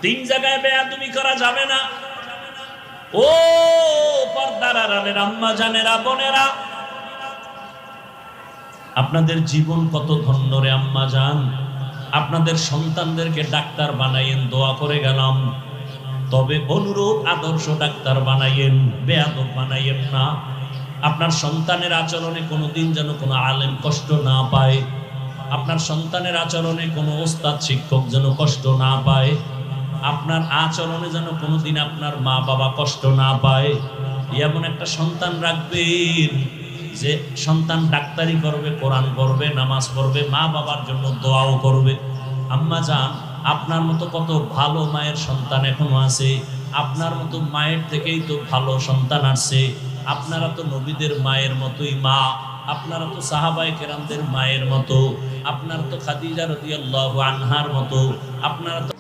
তিন জায়গায় বেয়াদবি করা যাবে না। ও পর্দার আড়ালের আম্মা জানেরা, বোনেরা, আপনাদের জীবন কত ধন্য রে আম্মা জান। আপনাদের সন্তানদেরকে ডাক্তার বানাইয়েন, দোয়া করে গেলাম। তবে অনুরোধ, আদর্শ ডাক্তার বানাইয়েন, বেয়াদব বানাইয়েন না। আপনার সন্তানের আচরণে কোনোদিন যেন কোনো আলেম কষ্ট না পায়। আপনার সন্তানের আচরণে কোনো ওস্তাদ শিক্ষক যেন কষ্ট না পায়। আপনার আচরণে যেন কোনোদিন আপনার মা বাবা কষ্ট না পায়। এমন একটা সন্তান রাখবেন যে সন্তান ডাক্তারি করবে, কোরআন পড়বে, নামাজ পড়বে, মা বাবার জন্য দোয়াও করবে। আম্মা জান, আপনার মতো কত ভালো মায়ের সন্তান এখনো আছে। আপনার মতো মায়ের থেকেই তো ভালো সন্তান আসছে। আপনারা তো নবীদের মায়ের মতোই মা, আপনারা তো সাহাবায়ে কেরামদের মায়ের মতো, আপনারা তো খাদিজা রাদিয়াল্লাহু আনহার মতো, আপনারা তো